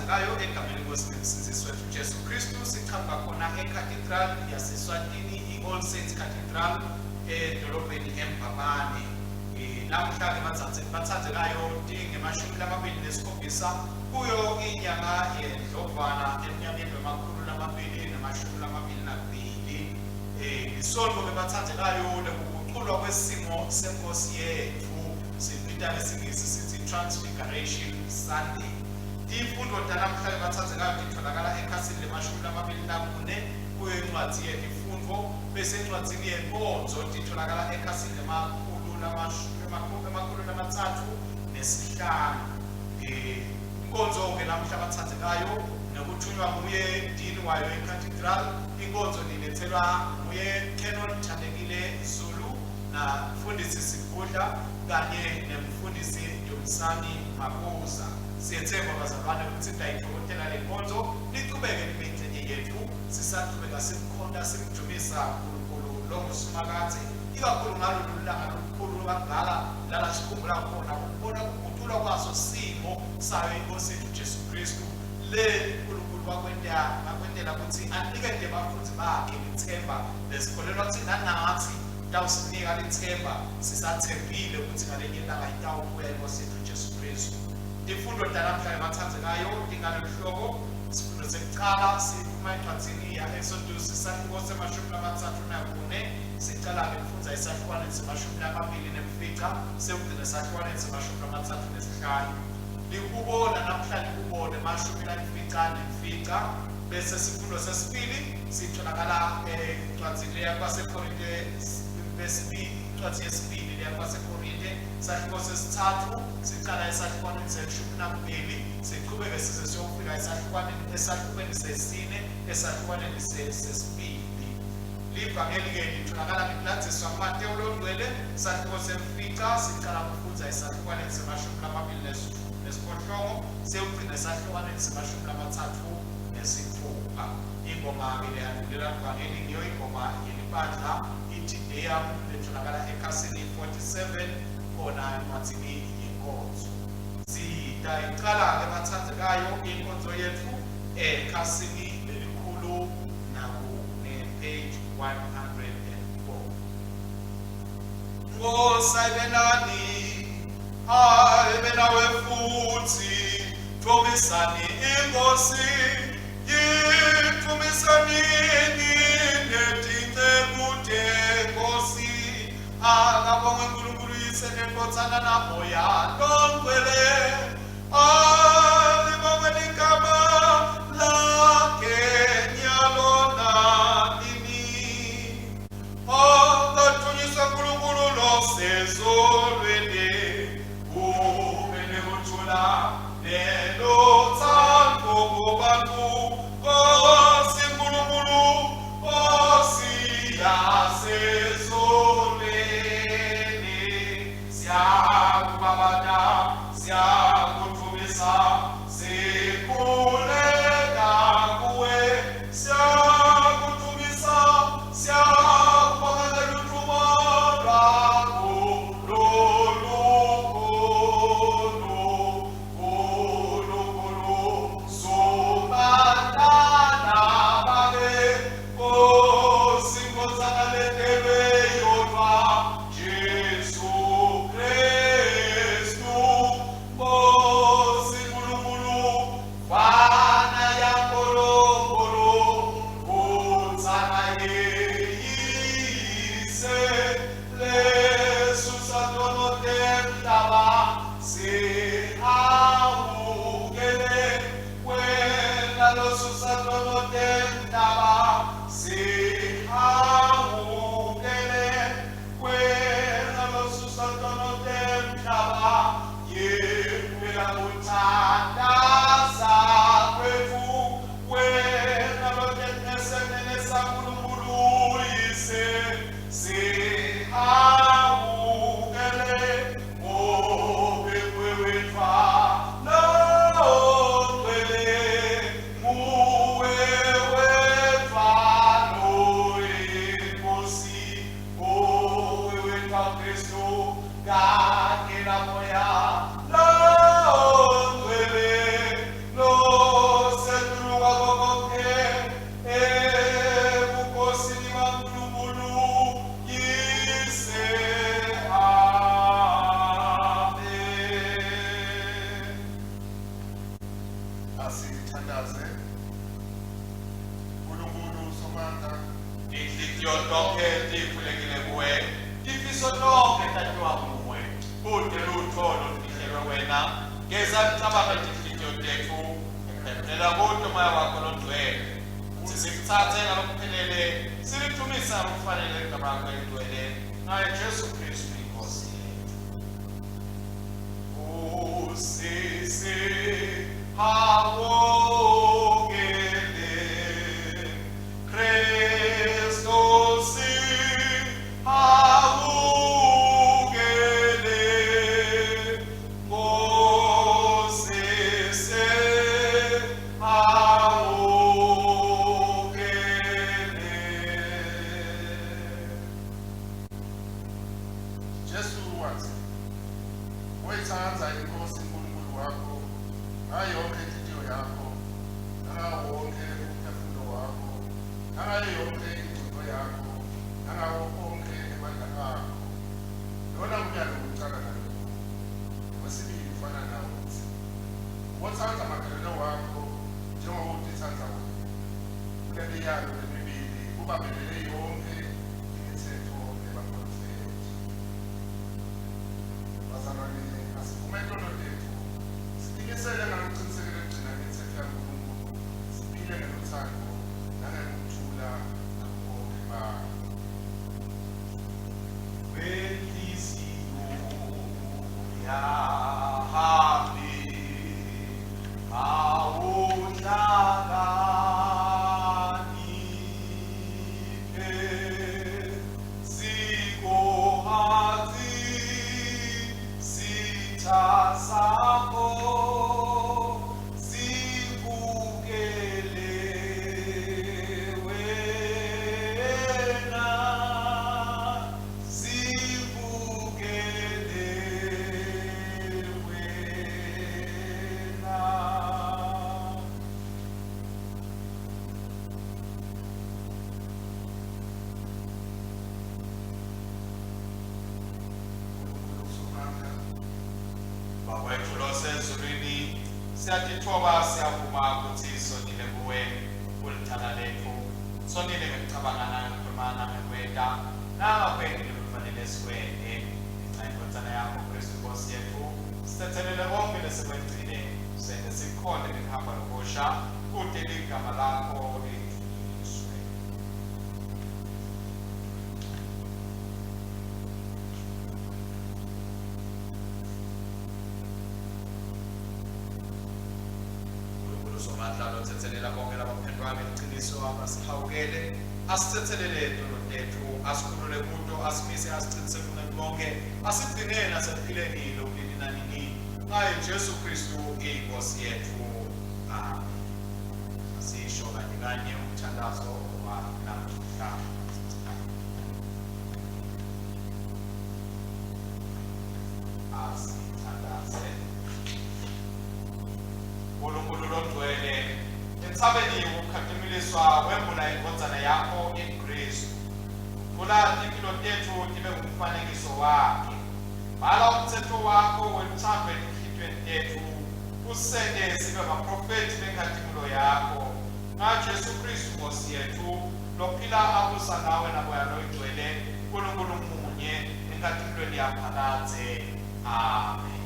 bathandekayo egameni likaMsizi wethu Jesu Kristu sichamba khona eCathedral yaseSwatini iAll Saints Cathedral edolobheni eMbabane. Namhla-ke bathandekayo dinge-27 kuyo inyanga yeNdlovana eminyakeni wama-222. Isonto-ke bathandekayo lokuguqulwa kwesimo senkosi yethu siphinda ngesingisi sithi Transfiguration Sunday. Imfundo namhla bathandekayo itholakala ekhasini le-24 kuyo incwadi yemfundo bese incwadi yenkonzo itholakala ekhasini le-305. Inkonzo-ke namhla bathandekayo nokuthunywa nguye dini wayo eCathedral. Inkonzo nilethelwa nguye Canon Thandekile Zulu na mfundisi Sibudla kanye nemfundisi Dumisani Mabuza. Siyethemba bazalwane ukuthi dayithokotela le nkonzo niqhubeke nibeyingxenye yethu sisaqhubeka simkhonda simjumisa uNkulunkulu lo ngusumakathi ikakhulu ngalolu langa olukhulu bakudala lala sikhumbula khona ukubona ukuguqulwa kwaso simo sayo inkosi yethu Jesu Kristu. Le uNkulunkulu wakwendela ukuthi anikeze abafundi bakhe ithemba lesikholelwa ukuthi nanathi tawusinika lethemba sisathembile ukuthi ngalenye ilanga itawubuya inkosi yethu Jesu Kristu. Imfundo namhla bathandekayo ingaloluhlobo isifundo sekuqala siphuma encwadini yaExodus isahluko se-34 siqala ngokufunda isahlukwane se-29 sekugcina isahlukwane se-35. Likubona namhla likubone ma-29 bese isifundo sesibili sitholakala encwadini yakwaseKorinte incwadi yesibili yakwaseKorinte isahluko sesithathu siqala esahlukwaneni se-12 siqhubeke size siyofika esahlukweni sesine esahlukwaneni sesibili. Livangeli-ke litholakala ngikulandziswa nguMateyu Longcwele isahluko semfica siqala ukufunda esahlukwaneni se-28 siyogcina esahlukwaneni se-36. Ingoma-ke leyandulela livangeli ngiyo ingoma yelibandla ithi Deum litholakala ekhasini 47 khona encwadini yenkonzo. Sidayiqala-ke bathandekayo inkonzo yethu ekhasini lelikhulu page 104. Ngosayibelani ayibenawe futhi thomisani inkosi yithumisanini nedince kude nkosi akabonge uNkulunkulu yisenenkotsana namoya longcwele alibonge ligama lakhe nyalo nanini angathunyiswa uNkulunkulu losezulwini ube nekuthula nelothando kubantu Nkosi Nkulunkulu Nkosi yasezulwini siyakubabada siyakuthumisa sikhuleka kuwe siyakuthumisa siyakubongela uthuma lwakho lolukhulu sobandana babe Nkosi Nkosana letelwe yodwa Jesu Kristu Nkosi Nkulunkulu fana ya nkolonkolo Nkotsana yeyise lesusa tonote mhlaba sihawukele wena losusa tonote mhlaba sihawukele wena losusa tonote mhlaba yekuphela kuthandaza kwethu wena lotenesenelesa Nkulunkulu yise sihawukele ngobe kwewetfa longcwele nguwe wetfa sithandaze uNkulunkulu uSomandla inhliziyo zonke zivulekile kuwe ifiso lonke tatwa kuwe kude lutho olufihlelwe wena ngeza licabanga inhliziyo zethu ephephela kodwa moya wakho longcwele sizikuthathe ngalokuphelele silithumisa ngokufanele igama lakho elingcwele ngaye Jesu Kristu inkosi yethu usisi hawogele Christos hawogele Moses hawogele Jesu wathi wayithatha inkosi uNkulunkulu wakho ngayo yonke inhliziyo yakho nangawo wonke umphefumulo wakho nangayo yonke ingqondo yakho nangawo konke amandla akho lona umyalo wokuqala nalokho wesibili ufana nawo uthi wothatha amakhalelo wakho njengoba utithatha wena kuleli yalo lemibili ubambelele yonke imithetho yabaprofethi bazalwane asivume lolo lethu sinikisele ngalokuqinisekile ukugcina imithetho kaNkulunkulu siphile ngenothando nangokuthula nakho konke bakho Bendiziyo yahambi awuhlakaniphe sikohathi sitha sakho sibukele wena sibukele wena uNkulunkulu uSomandla Baba wethu losezulwini siyatithoba siyavuma ukuthi sonile kuwe ulithanda lethu sonile ngekucabanga nangokukhulumana ngekwenta nangakwendile kufanele sikwende ngenxa yenkosana yakho Kristu inkosi yethu sithethelele konke lesikwenzile sende sikhonde ngekuhamba lokusha kude ligama lakho lidluliswe. uNkulunkulu uSomandla lothethelela bonke labaphendwa ngeqiniso abasihawukele asithethelele izono zethu asikhulule kuto asimise asiqinisele kunani bonke asigcine nasephileni lokulini nanini ngaye Jesu Kristu inkosi yethu amen. Asisho kanye kanye umthandazo wanamuhla. Asithandaze uNkulunkulu longcwele entsabeni ukukhatimeliswa wembula inkosana yakho iKristu vula impilo tethu tibe ngumfanekiso wakhe bhala umthetho wakho wethando ezinhliziyweni tethu usende sibe ngaprofethi benkhatimulo yakho ngaJesu Kristu inkosi yethu lophila abusa nawe naboya longcwele uNkulunkulu munye enkathimulweni yaphakade amen.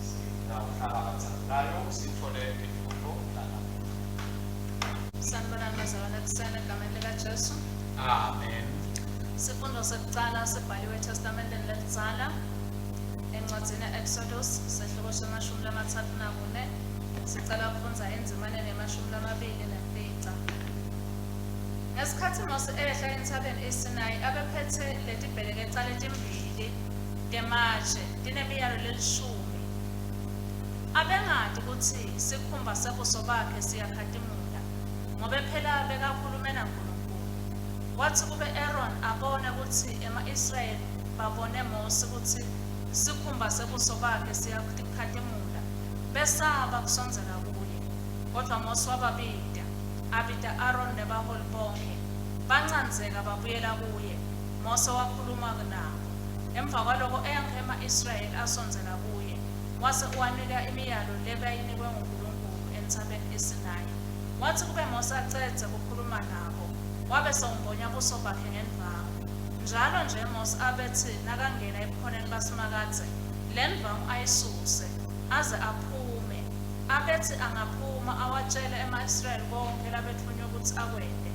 Sitawuhlala bathandayo sithole imfundo lana. Sanibonani bazalwane ekuseni egameni likaJesu. Amen. Isifundo sokuqala sibhaliwe eTestamenteni Lelitsala encwadzini Exodus sesihloko se-34 sicela ukufundza endzimaneni ye-29. Ngesikhathi Mose ehla entsabeni iSinayi abephethe letibheleketsa letimbili tematshe tinemiyalo lelishumi. Abengati kutsi sikhumba sebuso bakhe siyakhazimula ngobe phela bekakhulume naNkulunkulu. Wathi kube Aaron abone kutsi ema-Israyeli babone Mose kutsi sikhumba sebuso bakhe siyakhazimula besaba kusondzela kuye. Kodwa Mose wababita abita Aaron nebaholi bonke bancandzeka babuyela kuye. Mose wakhuluma nabo emva kwaloko ema-Israyeli asondzela kuye wase uwanika imiyalo lebayinikwe nguNkulunkulu entsabeni iSinayi. Wathi kube Mose acedze kukhuluma nabo, wabe sewumbonya buso bakhe ngendvangu. Njalo nje Mose abethi nakangena ebukhoneni basimakadze, le ndvangu ayisuse, aze aphume. Abethi angaphuma awatshele ema-Israyeli konke labethunywe ukuthi akwende.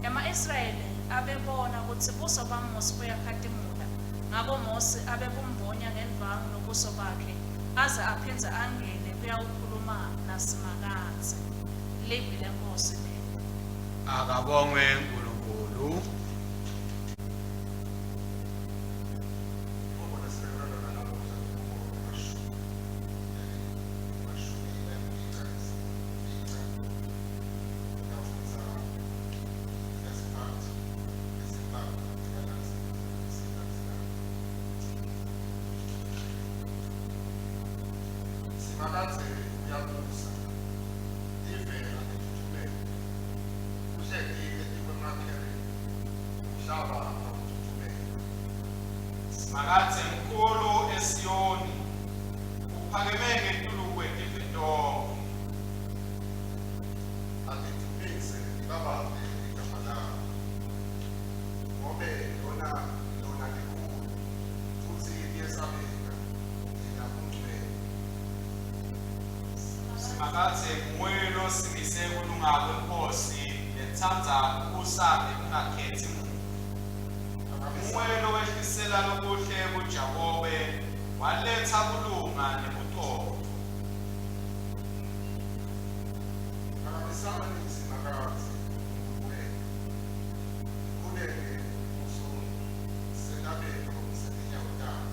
Ema-Israyeli abebona ukuthi buso baMose buyakhazimula, ngako Mose abebumbonya ngendvangu nobuso bakhe, aze aphindze angene kuyawukhuluma nasimakadze. Livi leNkosi lelo. Akabongwe uNkulunkulu. Simakadze uyabusa, ivela nethuthumela, uhleli etikwemakheri, umhlaba awuthuthumela. Simakadze mkhulu eSiyoni, uphakeme ngetulukwe tifidonke. Alitumise libabambe igama lakho, ngobe lona likhulu, futhi liyesabeka, lina ungcwele. Simakadze muwelo simise kulunga kwenkosi letsandza kubusa ngekungakhetsi muntu. Muwelo wehlisela lokuhle kuJakobe, waletha kulunga nebuqotho. Akabisana nesimakadze, ungcwele. Kuleke uso senabelo setinyawo takho,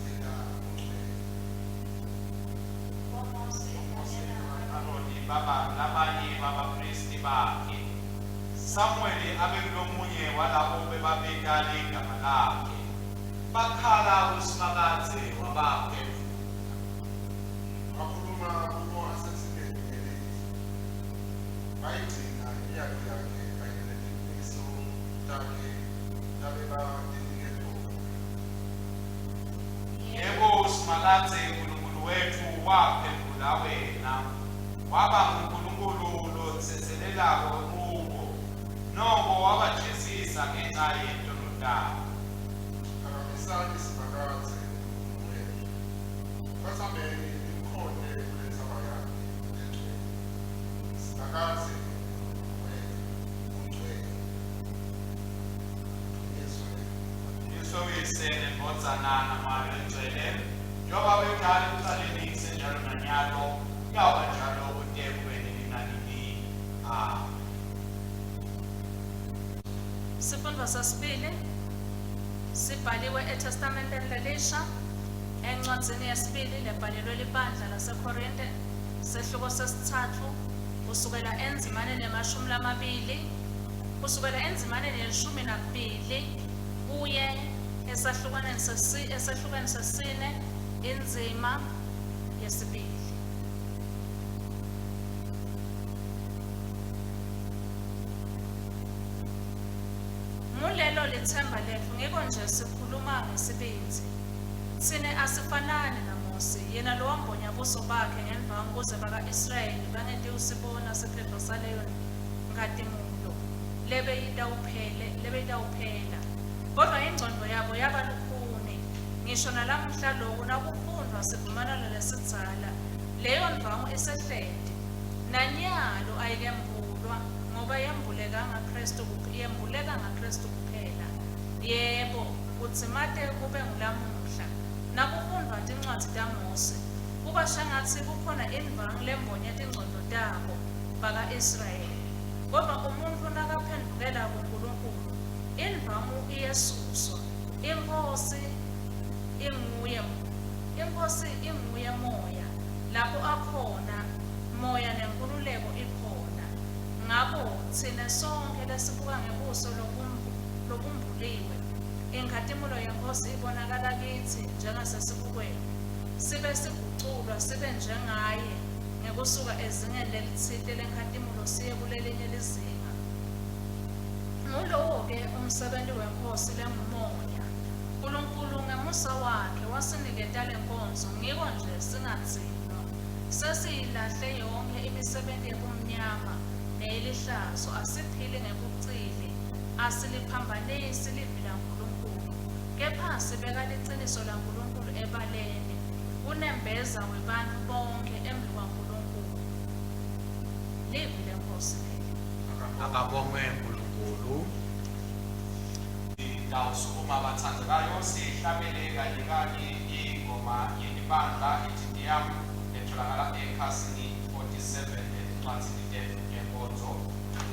lina ungcwele. Aroni labanye babapristi bakhe. Samueli abekulomunye walabo bebabeka igama lakhe. Bakhala kusimakadze wabaphendula. Wakhuluma kubo asesimeni ngelizwi, bayigcina imiyalo yakhe kanye netimiso takhe labebalinike khona. Yebo usimakadze uNkulunkulu wethu waphendula wena. Waba nguNkulunkulu lokuseselelako kubo. Noko wabajezisa ngenxa yezono zabo. Akabisani simakadze ungcwele. Basambeni imkhonde kule ntsaba yakhe engcwele. Simakadze ungcwele. Yesu uyise nembozana naMayo engcwele. Njengoba bekhala ekuqaleni kusenjalo nanyalo, kuyawuba njalo kude kube nini nanini. Amen. Sifundo sesibili sibhaliwe eTestamenteni Elisha encwadzini yesibili lebhalelwe libandla laseKorinte sehluko sesithathu kusukela enzimaneni ye-20 kusukela enzimaneni ye-12 kuye esahlukwaneni sesine inzima yesibili. Mulelo lithemba lethu ngiko nje sikhuluma ngesibindi. Sine asifanani naMose, yena lo wambonya buso bakhe ngendvangu ukuze baka-Israyeli bangeke usibona sephephelo saleyo nkatimulo lebeyitawuphela. Kodwa ingcondo yabo yaba lukhuni. Ngisho nalamuhla loku nakufundwa sivumelwano lesidzala, leyo ndvangu isehlede. Nanyalo ayikembulwa ngoba yembuleka ngaKristu kuphela. Yebo, kuthi mate kube ngulamuhla. Nakufundwa tincwadzi taMose, kuba shangathi kukhona indvangu lembonya tingcondo tabo baka-Israyeli. Kodwa umuntu nakaphendukela kuNkulunkulu, indvangu iyesuswa. Inkosi inguye moya, lapho akhona moya nenkululeko ikhona. Ngakho thina sonke lesibuka ngebuso lobumbuliwe, inkhatimula yenkosi ibonakala kithi njengasesibukweni. Sibe siguculwa sibe njengaye ngekusuka ezingeni lelithile lenkhatimula siye kulelinye lizinga. Ngulowo-ke umsebenzi wenkosi lengumoya. uNkulunkulu ngemusa wakhe wasiniketa le nkonzo ngiko nje singadzinwa. sesiyilahle yonke imisebenzi yobumnyama neyelihlazo, asiphili ngebucili, asiliphambanisi livi laNkulunkulu, kepha sibeka liciniso laNkulunkulu ebaleni, unembeza webantfu bonke embi kwaNkulunkulu. Livi leNkosi leli. Akabongwe uNkulunkulu. Sukuma abathandekayo sihlabele kanye kanye ingoma yelibandla iTDM etholakala ekhasini 47 encwadzini lethu yenkonzo.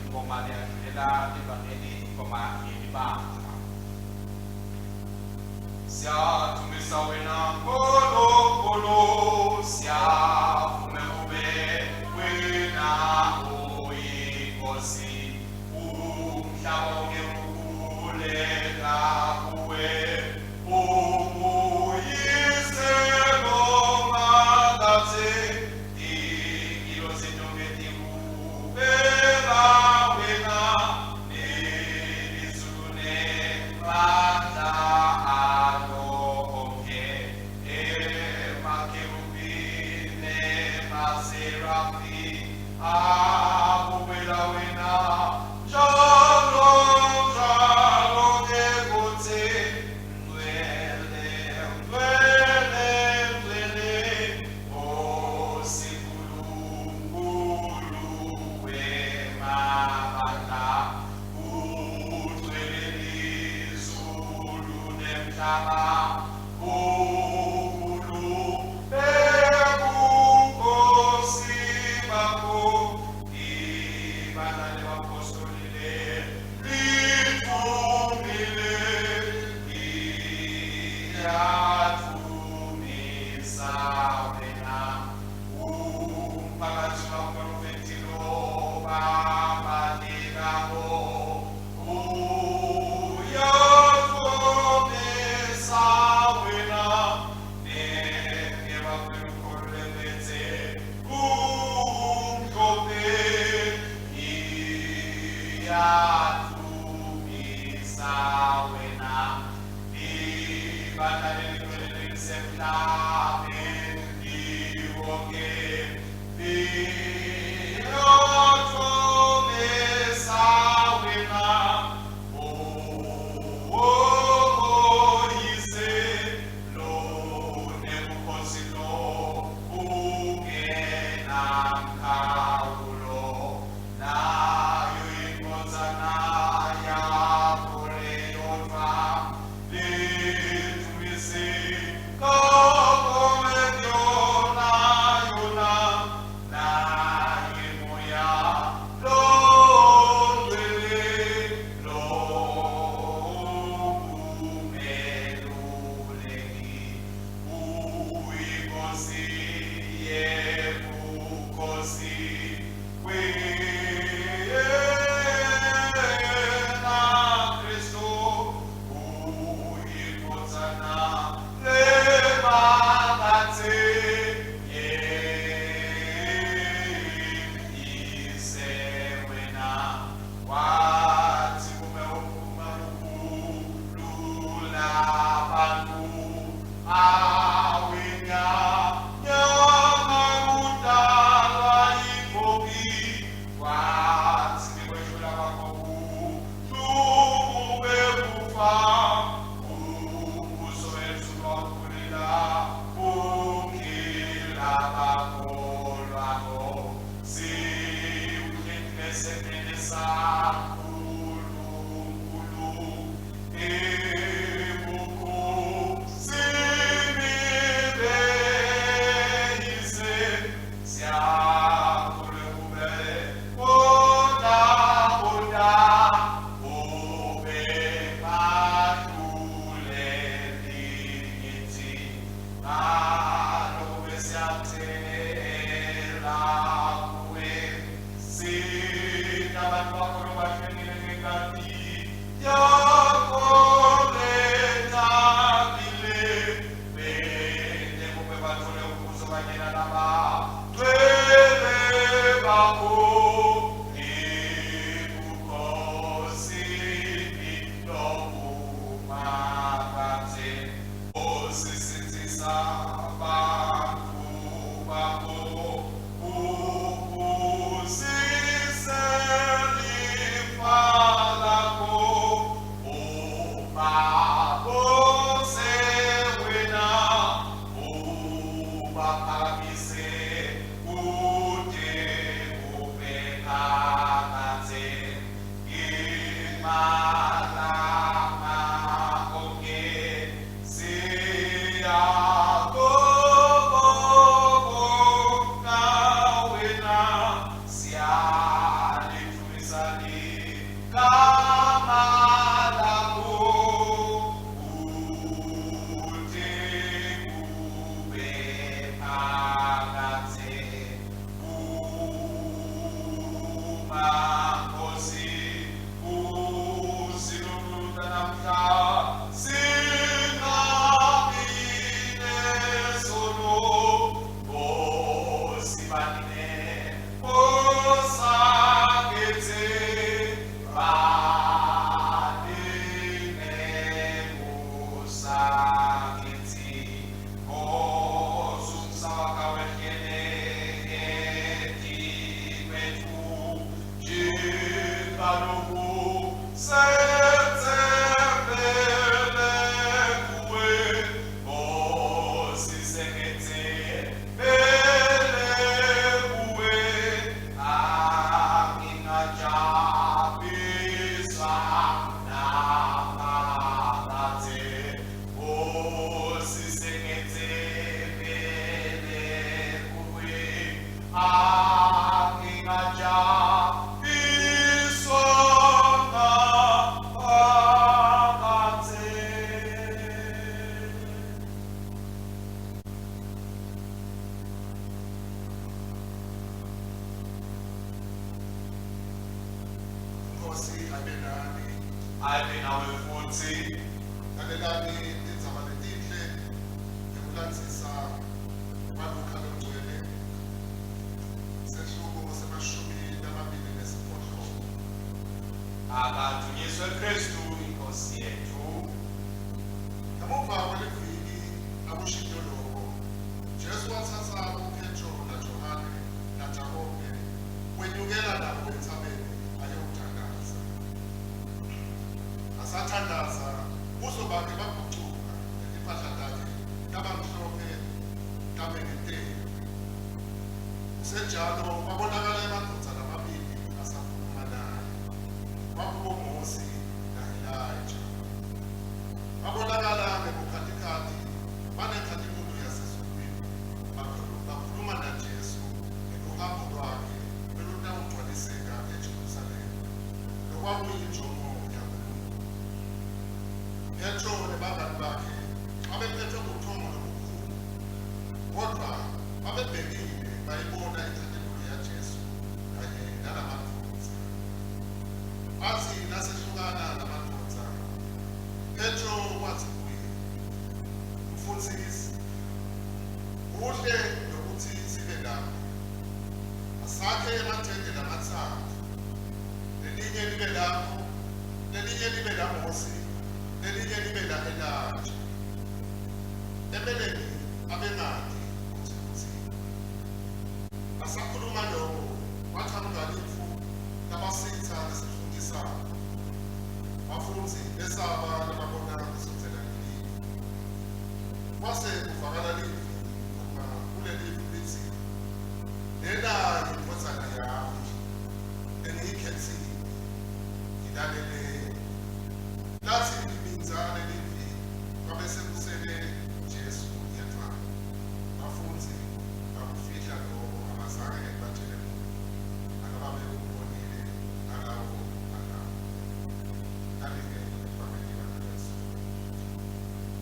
Ingoma leyadlulela livangeli ingoma yelibandla. Siyadumisa wena Nkulunkulu, siyavuma ube wena uyinkosi, umhlaba wonke ukhuleka kuwe, ubuyise ngomakathe, ingilo zintombi tikubeka wena, nelizulu nemandla alo onke, emakerubini nemaserafi akubela wena, njalo njalo ngekuthe ndwele ndwele ndwele, osikhulunkulu wemabandla, ugcwele izulu nemhlaba, ukhulu bebukhosi bakho, ibandla lebapostoli lidumile, liyadumisa wena, umphakathi wabaprofethi lobabalekabo, uyadumisa wena, ngebakwelukhulu lembetse umhlophe, iyadumisa wena, ibandla lelingcwele lisemhlabeni wonke, liyadumisa wena, Oyise lo nebukhosi lo ungenamkhawulo, nayo inkonzana yakho leyodwa, lidumise konke yona yona, naye moya longcwele lobumeluleki, uyinkosi yebukhosi, wena Kristu, uyinkonzana lemakathe, yeyise wena, wathi kume uphuma ukulula abantu, awinya nyama kudalwa ifoki, wathi kwehlula kwakho ubuhlungu bekufa, ubuso wethu lwakhulila unkhila bakholwakho, siwuhlethile esemeni saNkulunkulu, ebukhosini beyise, siyakholwe kube kodwa kodwa, ube badluleli kithi, ngalokho besiyakuthenela kuwe, sina abantu bakho lobahlengile ngenkani yakho lethabile, bende kube bathole ukuzo kanye nalabagcwele bakho, ebukhosini lobumakathe, osisindisa abantu bakho,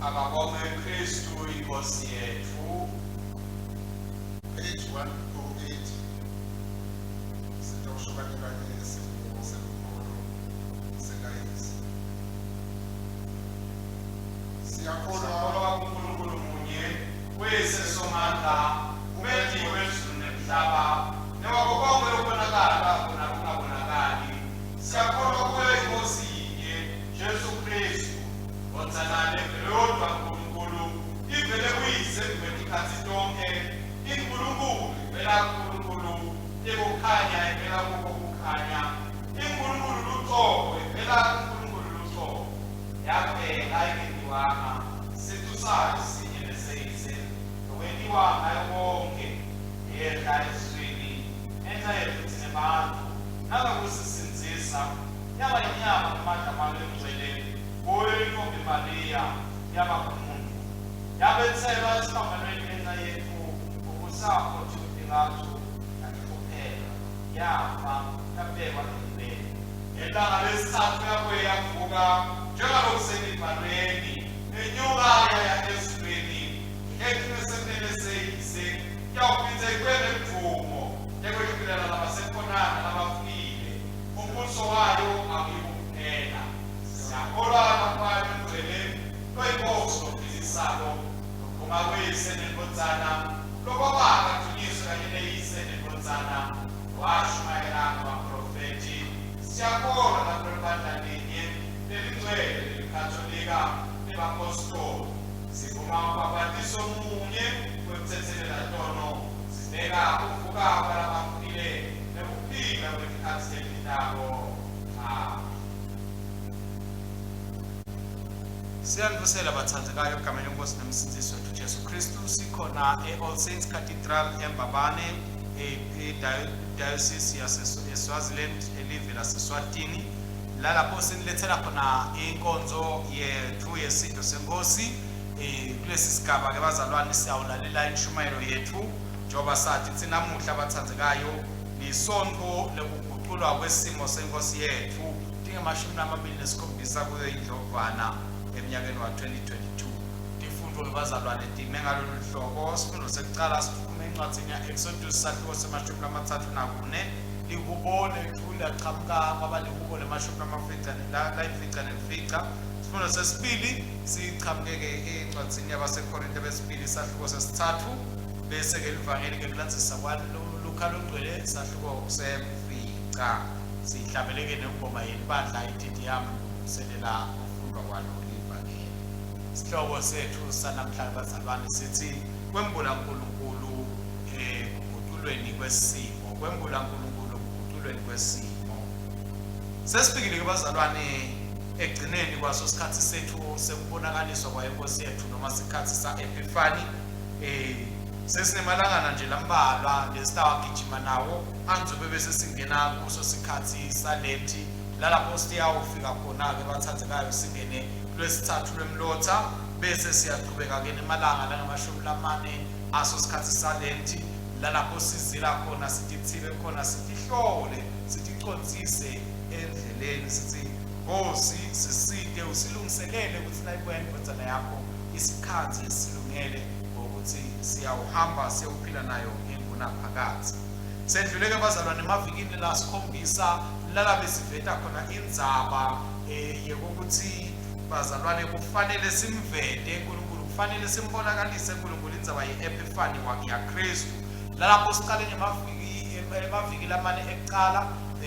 Akabonge Kristu inkosi yethu. Page 108. Sitawushokanela ngesimo senkolo sekayisi. Siyakholwa kuNkulunkulu munye wesesomandla umethi wezulu nemhlaba newakho konke okubonakala kunokungabonakali. Siyakholwa kuye inkosi yinye Jesu Kristu onzalane yodwa uNkulunkulu ivele kuyise kwezikhathi zonke. iNkulunkulu ivela kuNkulunkulu ekukhanya ivela kuko kukhanya. iNkulunkulu luqobo ivela kuNkulunkulu luqobo. Yaphela ayingenziwanga sethu sayo sinye neseyise nokwenziwanga yonke yehla ezweni enza yethu thina bantu ukusisinzisa yaba inyama namadamane engcwele kuyo intombi Maria yaba ngumuntu yabethelwa esibambanweni ngenxa yethu ubusapho thina ngathi yakuphela yafa yabekwa endleleni ngelanga lesithathu yabuye yavuka njengalokhu semibhalweni enyuka yaya ezulwini ekhinesemele seyise yawuphinze kwele mvumo ekwehlulelana labasekhonana labafile umbuso wayo akuyibukuphela siyakholwa kwayo engcweleni loyinkosi lophikisalo ungakuyise nenkonzana lokwabaka dunyiswe kanye neyise nenkonzana washumayela abaprofethi siyakholwa nakulibandla linye lelingcwele lelikatholika lebapostoli sivuma ubhabhatiso munye wekuthethelela ntono sibeka ukuvuka kwalabafile nekuphila kwesikhathi selindabo. Siyanivuselela bathandekayo egameni lenkosi nomsindisi wethu Jesu Kristu. Sikhona e-All Saints Cathedral eMbabane e-Diocese yaseSwaziland elive laseSwatini lalapho sinilethela khona inkonzo yethu yesidlo senkosi. Kulesi sigaba ke bazalwane siyawulalela inshumayelo yethu njengoba sathi thina namuhla bathandekayo lisonto lokuguqulwa kwesimo senkosi yethu dinge-27 kuyo indlovana eminyakeni wa 2022. Ifundo lebazalwane time ngalolu hlobo. Sifundo sekucala siphuma encwadzini ya-Exodus isahluko se-34 lihubo lethu liyaqhamuka kwabalihubo le-15. Sifundo sesibili siqhamukeke encwadzini yabasekorinte besibili isahluko sesithathu bese-ke livangeli-ke kulandzisa kwaLuka longcwele isahluko se-5. Sihlabeleke nengoma yelibandla iTTM ukuselela ukufundwa kwalo livangeli. Isihlobo sethu sanamhlanje bazalwane sithi kwembula uNkulunkulu ekuguqulweni kwesimo. Kwembula uNkulunkulu ekuguqulweni kwesimo. Sesifikile ke bazalwane ekugcineni kwaso sikhathi sethu sekubonakaliswa kwayenkosi yethu noma sikhathi sa-Epiphany. Sesinemalangana nje lambalwa lesitawagijima nawo anzobe bese singena kuso sikhathi salenti lalapho siyawufika khona-ke bathandekayo singene lwesithathu lwemlotha bese siyaqhubeka-ke nemalanga langamashumi 4 aso sikhathi salenti lalapho sizila khona sitithibe khona sitihlole siticondzise endleleni sithi Nkosi siside usilungiselele ukuthi nayibuya indodana yakho isikhathi esilungele ukuthi siyawuhamba siyawuphila nayo engunaphakade. Sendluleke bazalwane emavikini la sikhombisa lalabe siveta khona indzaba yokuthi bazalwane kufanele simvete uNkulunkulu kufanele simbonakalise uNkulunkulu indzaba ye-Epiphany yaKristu. Lalapho siqale ngemaviki lamane ekuqala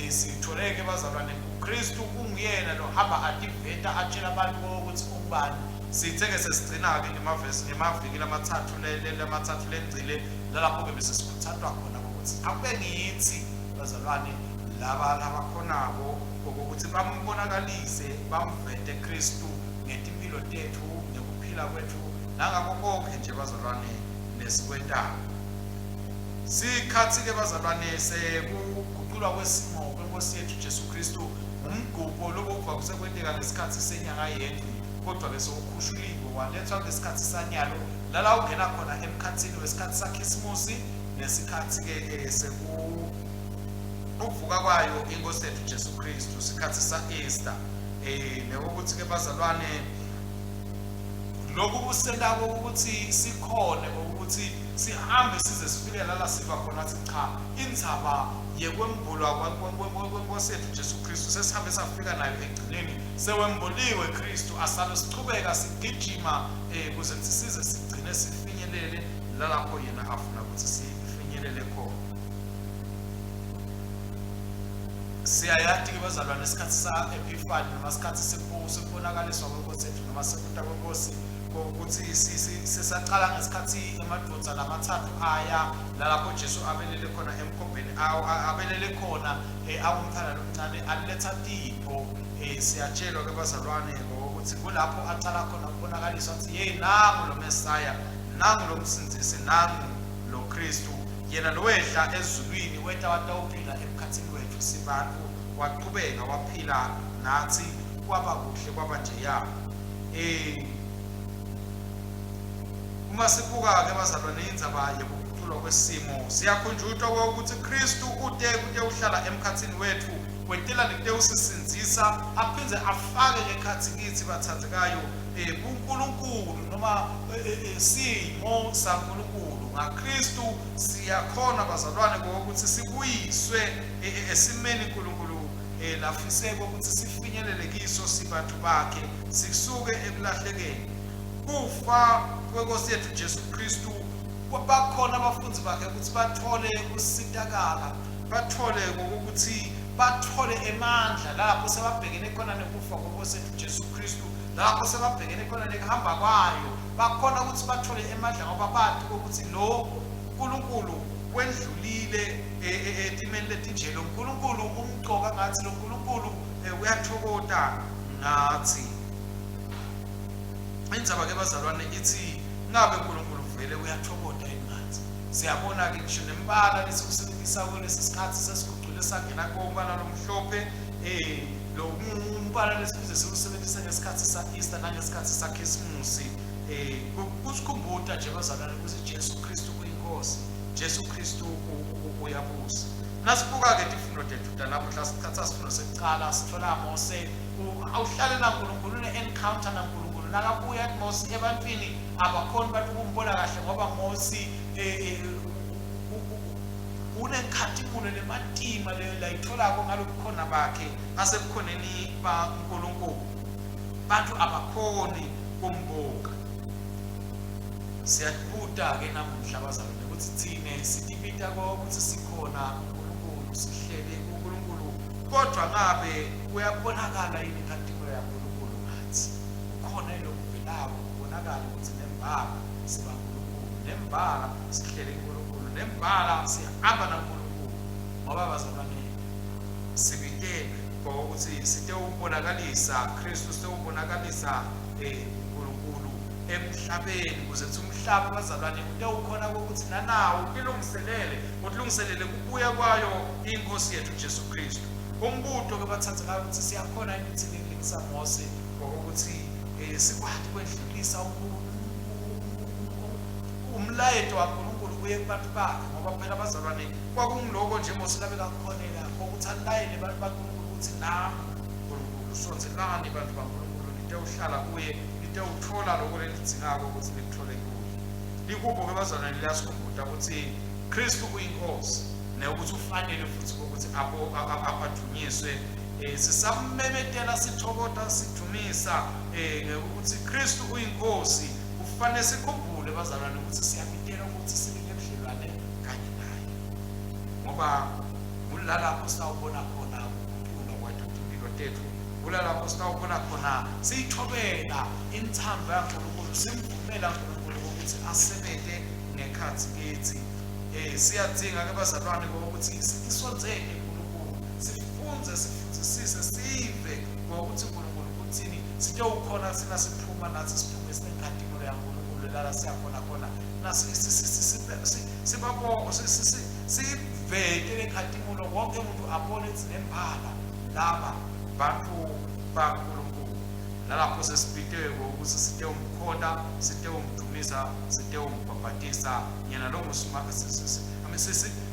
sitholeke bazalwane uKristu kunguyena lo hamba ativeta atshela abantu ukuthi ubani. Sithe-ke sesigcina-ke ngemaviki lamathathu lengcile lalapho-ke bese sikuthathwa khona ukuthi akube ngithi bazalwane laba khonako ukuthi bambonakalise bamvete Kristu ngetimpilo tethu nekuphila kwethu nangakho konke nje bazalwane lesikwentayo. Sikhathi-ke bazalwane sekuguqulwa kwesimo kwenkosi yethu Jesu Kristu umgubho lokuva kusekwenteka ngesikhathi senyanga yendwi kodwa-ke sokukhushulilwe walethwa ngesikhathi sanyalo lala ungena khona emkhathini wesikhathi sakhisimusi nesikhathi-ke ukuvuka kwayo inkosi yethu Jesu Kristu isikhathi sa-Easter. Nekokuthi-ke bazalwane lokhu kuselako ukuthi sikhone ukuthi sihambe size sifike lala siva khona sithi cha indzaba yekwembulwa kwenkosi yethu Jesu Kristu sesihambe safika nayo ekugcineni sewembuliwe Kristu asalo sichubeka sigijima ukuze size sigcine sifinyelele lalapho yena afuna ukuthi sifinyelele khona. Siyayathi-ke bazalwane isikhathi sa-Epiphany noma isikhathi sekubonakaliswa kwenkosi yethu noma sekutha kwenkosi ukuthi sisaqala ngesikhathi emadodza lamathathu aya lalapho Jesu abelele khona emkhombeni abelele khona awumthanda lomncane aletha tipho. Siyatshelwa-ke bazalwane ukuthi kulapho aqala khona ukubonakaliswa ukuthi nangu lo Mesaya nangu lo msindisi nangu lo Kristu yena lowehla ezulwini weta watawuphila emkhatsini wethu sibantu waqhubeka waphila nathi kwaba kuhle kwaba njeya. Uma sibuka-ke bazalwane indzaba yokukhutshulwa kwesimo siyakhunjutwa ukuthi Kristu ude uhlala emkhatsini wethu wetela nekute usisinzisa aphindze afake ekhatsi kithi bathandzekayo kuNkulunkulu noma simo saNkulunkulu ngaKristu siyakhona bazalwane ukuthi sibuyiswe esimeni uNkulunkulu lafiseke ukuthi sifinyelele kiso sibantu bakhe sisuke ekulahlekeni. Kufa kwenkosi yethu Jesu Kristu bakhona abafundi bakhe ukuthi bathole ukusitakala, bathole ukuthi bathole emandla lapho sebabhekene khona nekufa kwenkosi yethu Jesu Kristu, lapho sebabhekene khona nekuhamba kwayo, bakhona ukuthi bathole emandla ngoba bathi ukuthi lo uNkulunkulu wendlulile etimeni letinje, lo uNkulunkulu umgcoka ngathi, lo uNkulunkulu uyathokoza ngathi. Indzaba ke bazalwane ithi ngabe uNkulunkulu vele uyathokoza ngathi. Siyabona ke ngisho nembala lesikusebenzisa kulesi sikhathi sesigucule sangena kombala lomhlophe lo umbala lesikuze sikusebenzisa ngesikhathi sa-Easter nangesikhathi saKhisimusi kusikhumbuza nje bazalwane ukuthi Jesu Kristu uyinkosi, Jesu Kristu uyabusa. Nasibuka-ke tifundo tethu tanamuhla sikhatha sifundo sekucala sithola Mose awuhlale naNkulunkulu une-encounter naNkulunkulu nakabuya Mose ebantwini abakhona bantu ukumbona kahle ngoba Mose unenkhatimulo nematima layitholako ngalobukhona bakhe ngasebukhoneni baNkulunkulu, bantu abakhoni kumbuka. Siyabuta-ke namuhla bazalwane ukuthi thine sitipita ukuthi sikhona uNkulunkulu, sihlele kuNkulunkulu, kodwa ngabe kuyabonakala yini inkhatimulo yaNkulunkulu ngathi ukhona lokhu velayo kubonakala ukuthi nembala siba uNkulunkulu, nembala sihlele kuNkulunkulu, nembala sihamba naNkulunkulu ngoba bazalwane sibitele ukuthi sitewubonakalisa Kristu, sitewubonakalisa uNkulunkulu emhlabeni ukuze umhlaba bazalwane utewukhona ukuthi nanawo ukulungiselele kubuya kwayo inkosi yethu Jesu Kristu. Umbuto ke bathathekayo ukuthi siyakhona ukuthi ningisa Mose ukuthi sikwazi kwedlulisa umlayeto waNkulunkulu kuye kubantu bakhe ngoba phela bazalwane kwakungiloko nje Mose labe kakhonela ukuthi alayele abantu baNkulunkulu ukuthi nami uNkulunkulu sonzelani bantu baNkulunkulu nitewuhlala kuye, nitewuthola lokho lelidingako ukuthi likuthole kuye. Likupho ke bazalwane liyasikhumbuza ukuthi Kristu uyinkosi nokuthi ufanele futhi ukuthi abadunyiswe. Sisamemetela sithokota sidumisa ukuthi Kristu uyinkosi, kufanele sikhumbule bazalwane ukuthi siyabitela ukuthi sibe nebudlelwane kanye naye ngoba kulalapho sawubona khona ukuphula kwethu tethu, kulalapho sawubona khona siyithobela imithombo yaNkulunkulu, simvumela uNkulunkulu ukuthi asebenze ngekhathi kithi. Siyadzinga ke bazalwane ukuthi sisonzeke uNkulunkulu, sifunze sifunisise sive ngokuthi uNkulunkulu uthini, sitewukhona sina siphuma nathi siphume sinenkhathumulo yaNkulunkulu lala siyakhona khona nasi sibabongo sivete lenkhathumulo wonke umuntu abone ukuthi nembala laba bantu baNkulunkulu. Nalapho sesibhideke ukuthi sitewumkhonda, sitewumdumisa, sitewumbhabhatisa yena lo ngusumaka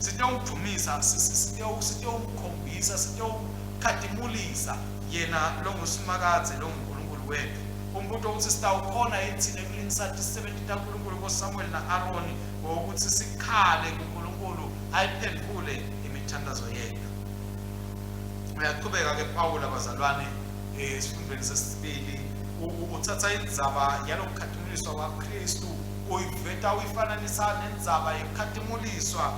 sitewumdumisa, sitewumkhombisa, sitewumkhadimulisa yena lo ngusumakazi lo nguNkulunkulu wethu. Umbuto ukuthi sitawukhona yithini ekulingisathi 70 kaNkulunkulu ngoSamuel na-Aroni ukuthi sikhale kuNkulunkulu ayiphendule imithandazo yethu. Uyaqhubeka ke Pawulo abazalwane esifundweni sesibili uthatha indzaba yalokukhatimuliswa kwaKristu uyiveta uyifananisa nendzaba yokukhatimuliswa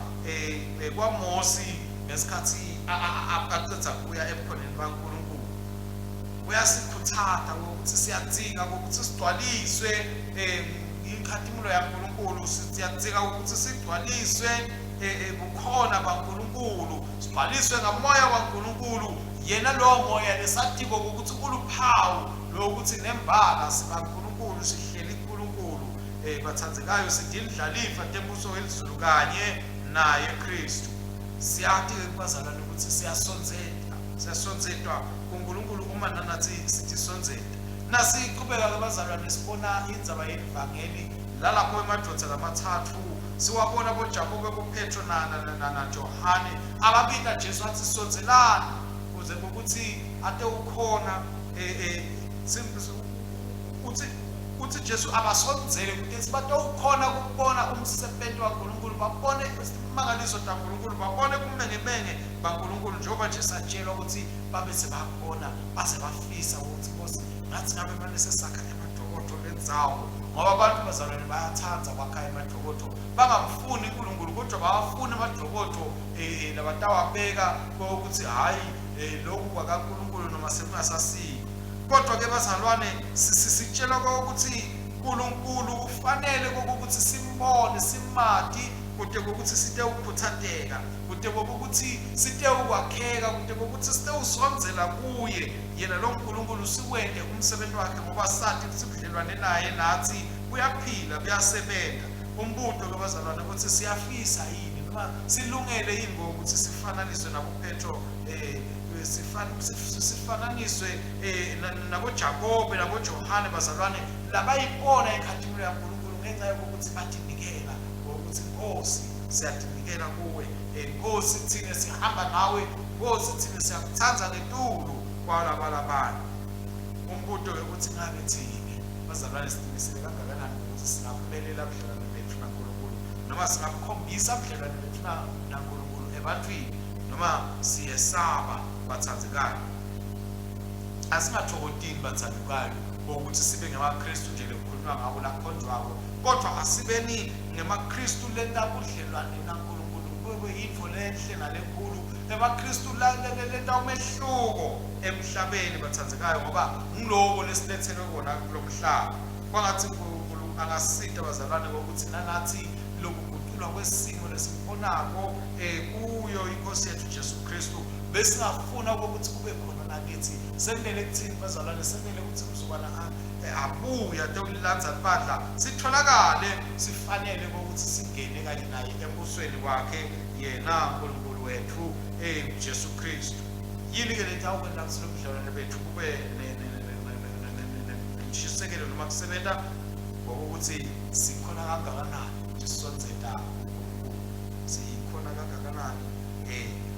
kwaMose ngesikhathi aqedza kuya ebukhoneni baNkulunkulu. Uyasikhuthaza ukuthi siyadzinga ukuthi sigcwaliswe inkhatimulo yaNkulunkulu, siyadzinga ukuthi sigcwaliswe bukhona baNkulunkulu, sigcwaliswe ngamoya waNkulunkulu, yena lo moya lesatiko ukuthi uluphawu lokuthi nembala sibaNkulunkulu, sihleli kuNkulunkulu. Bathandzekayo sidindlalifa tembuso welizulu kanye naye Kristu. Siyathi-ke kubazalwane ukuthi siyasonzetwa kuNkulunkulu uma nanathi sithi sonzeta. Nasiqhubeka kubazalwane sibona indzaba yevangeli lalapho emadoda lamathathu siwabona boJakobe boPetro na Johane ababita Jesu athi sonzelana kuze ukuthi ate ukhona uthi Jesu abasonzele ukuthi batawukhona ukubona umsebenzi kaNkulunkulu, babone isimangaliso kaNkulunkulu, babone kumengemenge baNkulunkulu njengoba nje satshelwa ukuthi babe sebabona baze bafisa ukuthi Nkosi ngathi ngabe manje sesakha emadokodo lendzawo, ngoba abantu bazalwane bayathanda kwakha emadokodo, bangamfuni uNkulunkulu kodwa bawafuna emadokodo labatawabeka ukuthi hayi lokhu kwakaNkulunkulu noma sekungasasiki. Kodwa ke bazalwane sitshelwa ukuthi uNkulunkulu ufanele ukuthi simbone simati kude ukuthi site ukukhuthateka, kude ukuthi site ukwakheka, kude ukuthi site usonzela kuye yena lo Nkulunkulu siwende umsebenzi wakhe ngoba sathi sibudlelwane naye nathi kuyaphila kuyasebenza. Umbuto ke bazalwane ukuthi siyafisa yini noma silungele yini ukuthi sifananiswe nabo Petro sifananiswe nabo Jakobe nabo Johane bazalwane labayibona ikhathimelo yaNkulunkulu ngenxa yokuthi bathinikela ukuthi Nkosi siyathinikela kuwe, Nkosi thina sihamba nawe, Nkosi thina siyakuthanda ngetulu kwalabalabani. Umbuto ke ukuthi ngabe thini bazalwane siqinisele kangakanani ukuthi singaphumelela budlelwane bethu naNkulunkulu noma singakhombisa budlelwane bethu naNkulunkulu ebantwini noma siyesaba bathandekayo. Asingathokodini bathandekayo ukuthi sibe ngamaKristu nje lekhuluma ngabo lakhonjwayo, kodwa asibeni ngamaKristu lenta budlelwane naNkulunkulu kube yinto lenhle nalenkulu emaKristu lenta umehluko emhlabeni bathandekayo, ngoba ngiloko lesilethelwe kona kulomhlaba. Kwangathi uNkulunkulu angasita bazalwane ukuthi nanathi lokugudulwa kwesimo lesibonako kuyo iNkosi yethu Jesu Kristu besingafuna ukuthi kube khona nakithi. Sekumele kuthini bazalwane? Sekumele ukuthi umzukwana abuya tawulilanza libandla sitholakale sifanele ukuthi singene kanye naye embusweni wakhe yena uNkulunkulu wethu Jesu Kristu. Yini ke lento awukwenza ukuthi lobudlelwane bethu kube neshisekelo noma kusebenza ngokuthi sikhona kangakanani sisonzeta uNkulunkulu, sikhona kangakanani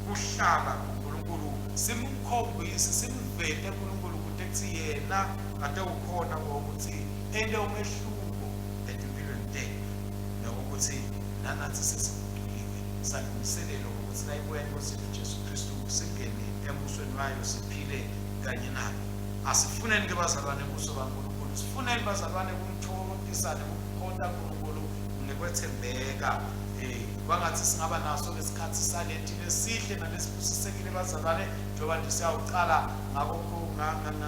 kuhlala uNkulunkulu, simkhombise simvete uNkulunkulu ukuthi kuthi yena ade ukhona ngokuthi ende umehluko empilweni zethu, nokuthi nanathi sesiguquliwe salungiselelo ukuthi nayibuya iNkosi Jesu Kristu singene embusweni wayo siphile kanye naye. Asifuneni ke bazalwane kuso kaNkulunkulu, sifuneni bazalwane kumthokozisana ukukhonza uNkulunkulu ngekwethembeka, kwangathi singaba naso lesikhathi salethi lesihle nalesibusisekile bazalwane njengoba nje siyawuqala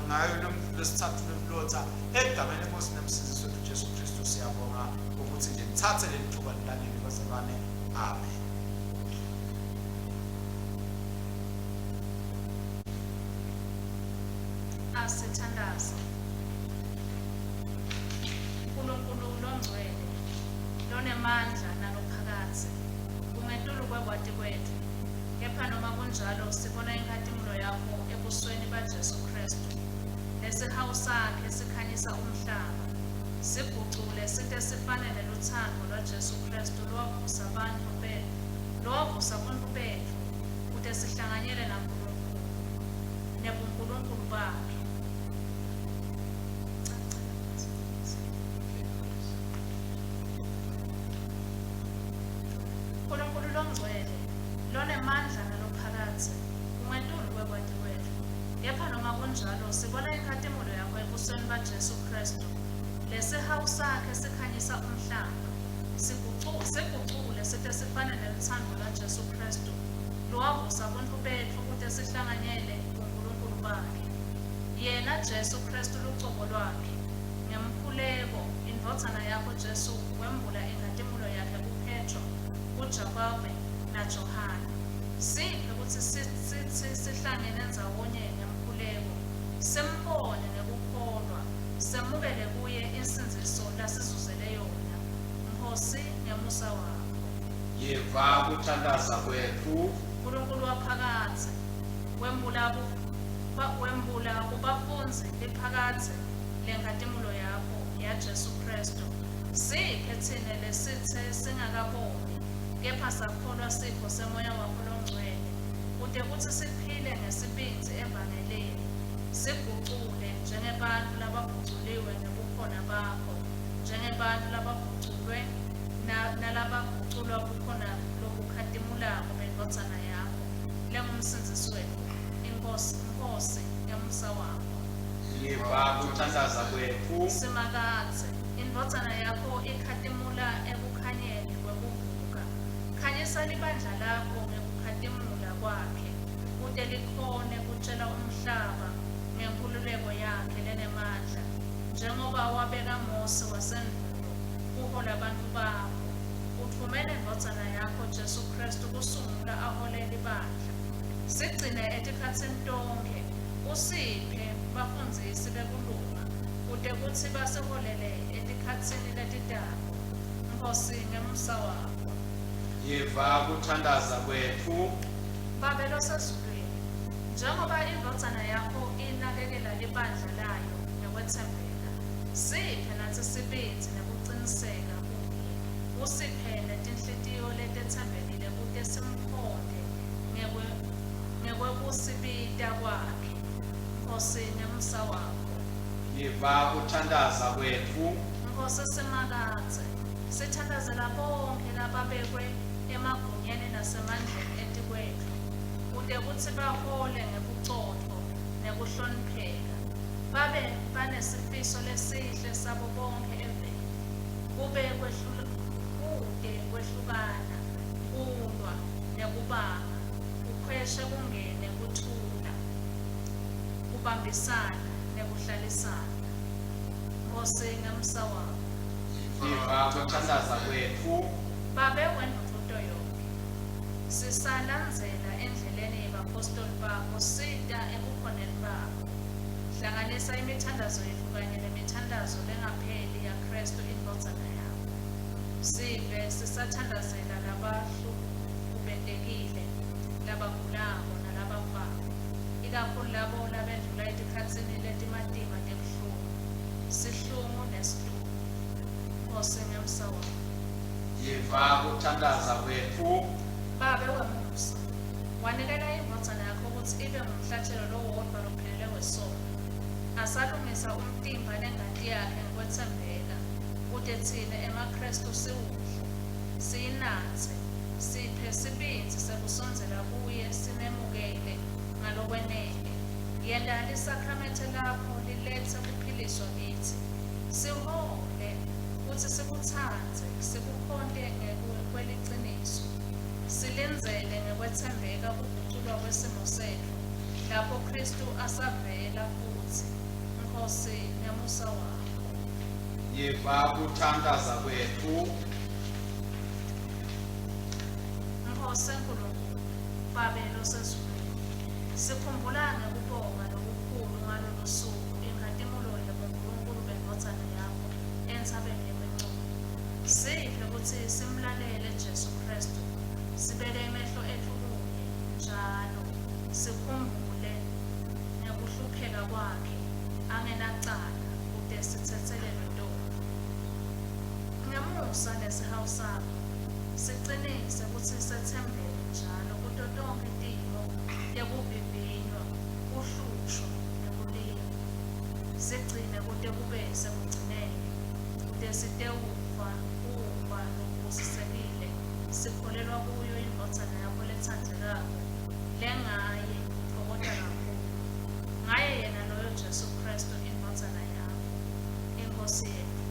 ngayo lesithathu lomlotha egameni leNkosi nemsindisi wethu Jesu Kristu. Siyabonga ukuthi nje nithathe leli thuba lilalele bazalwane. Amen. Asithandaze. uNkulunkulu longcwele lonemandla nalophakathi ungetulu kwekwati kwethu, kepha noma kunjalo sibona inkazimulo yakho ebusweni baJesu Kristu nesihawu sakhe sikhanyisa umhlaba. Sigucule site sifanele luthando lwaJesu Kristu lwavusa abantu bethu kude sihlanganyele naNkulunkulu nebuNkulunkulu bakhe. uNkulunkulu longcwele lonemandla nalophakathi ungetulu kwekwati kwethu, kepha noma kunjalo sibona inkazimulo yakho ebusweni baJesu Kristu lesihawu sakhe sikhanyisa umhlaba. Sigucule site sifanele luthando lwaJesu Kristu lwavusa abantu bethu kude sihlanganyele kuNkulunkulu bakhe. Yena Jesu Kristu lucobo lwakhe ngemkhuleko indodana yakho Jesu wembula inkazimulo yakhe kuPetro, uJakobe naJohane. Siphe ukuthi sihlangene ndzawonye ngemkhuleko, simbone ngekukholwa, semukele kuye insinziso lasizuzele yona. Nkosi ngemusa wakho. Yeva kuthandaza kwethu. uNkulunkulu waphakathe wembula kubafundzi liphakathe lenkhatimulo yakho yaJesu Kristu. Siphe thina lesithe singakaboni, kepha sakholwa sipho semoya wakho longcwele, kude kuthi siphile ngesibindi evangelini, sigucule njengebantfu labaguculiwe ngebukhona bakho, njengebantfu labaguculwe nalabaguculwa bukhona lobukhadimulako bendvodzana yakho lengumsindisi wethu, Inkosi emusa wakho. Yeva kuthandaza kwethu. Simakatse indvodzana yakho ikhadimula ekukhanyeni kwekuvuka. Khanyisa libandla lakho ngekukhadimula kwakhe, kude likhone kutshela umhlaba ngenkhululeko yakhe lenemandla, njengoba wabeka Mose wasendulo kuhola abantu bakho. Uthumele indvodzana yakho Jesu Kristu kusungula aholela ibandla. Sigcine etikhatsini tonke, usiphe bafundzisi bekulunga, kude kutsi basiholele etikhatsini letitako. Nkosi ngemusa wakho. Yeva kuthandaza kwethu. Babe losezulwini, njengoba indvodzana yakho inakekela libandla layo ngekwetsembeka, siphe natsi sibindzi nekuciniseka kuye. Usiphe netinhlitiyo letetsembekile kute simkhonde ngekwekusibita kwakhe. Nkosi ngemusa wakho. Yeva kuthandaza kwethu. Nkosi simakatse, sithandazela bonke lababekwe emagunyeni nasemandleni etikwetfu, kude kutsi bahole ngebucotfo nekuhlonipheka, babe banesifiso lesihle sabo bonke eveni, kude kwehlukana, kulwa nekubanga, kukhweshe kungene kuthula, kubambisana nekuhlalisana. Nkosi ngemusa wakho. Yeva kuthandaza kwethu. Babe wendvuto yonke, sisalandzela endleleni yebapostoli bakho, sita ebukhoneni bakho. Hlanganisa imithandazo yetfu kanye nemithandazo lengapheli yaKristu indvodzana yakho. Sive sisathandazela labahlukumetekile, labagulako nalabafako, ikakhulu labo labendlula etikhatsini letimatima tebuhlungu, sihlungu nesihluku. Nkosi ngemusa wakho. Yeva kuthandaza kwethu. Babe wemusa, wanikela indvodzana yakho kutsi ibe ngumhlatshelo lowodwa lophelele wesono. Asalungisa umtimba nengati yakhe ngekwetsembeka, kude thina emaKristu siwudle, siyinatse, siphe sibindzi sekusondzela kuye, simemukele ngalokwenele. Yenta lisakramente lakho liletse kuphiliswa kithi, sihole kutsi sikutsandze, sikukhonde ngekweliciniso, silindzele ngekwetsembeka kuguculwa kwesimo setfu, lapho Kristu asavela futhi. Nkosi ngemusa wakho. Yeva kuthandaza kwethu. Nkosi enkulunkulu, Babe losezulwini, sikhumbula ngekubonga lokukhulu ngalolu suku inkhatimulo yabonkulunkulu bendvodzana yakho entsabeni yemincumo. Siphe kutsi simlalele Jesu Kristu, sibeke emehlo etfu kuye njalo, sikhumbule ngekuhlupheka kwakhe angenacala, kude sitsetselelwe ntoni. Ngemusa nesihawu sakho, sicinise kutsi sethembele njalo kuto tonkhe timo tekuvivinywa, kuhlushwa nekulima. Sigcine kude kube sekugcineni, kude sitewufa kufa lokubusisekile, sikholelwa kuyo indvodzana yakho letsandlekako, lengaye utfokota kakhulu. Ngaye yena loyo Jesu Kristu indvodzana yakho, Inkosi yetfu,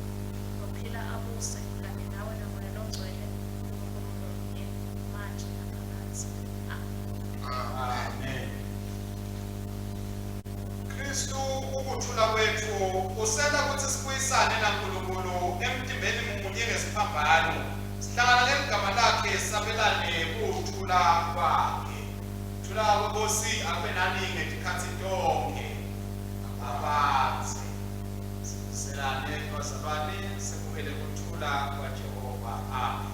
lophila abuse kanye nawe nomoya longcwele, uNkulunkulu munye, manje naphakatsi. Amen. Amen. Kristu ukuthula kwethu usela ukuthi sibuyisane naNkulunkulu emtimbeni munye ngesiphambano, sihlangana ngegama lakhe sabelane ukuthula kwakhe. Thula kweNkosi abe nani ngetikhatsi tonke. Abazi sibuselane bazalwane, sekubele kuthula kwaJehova. Amen.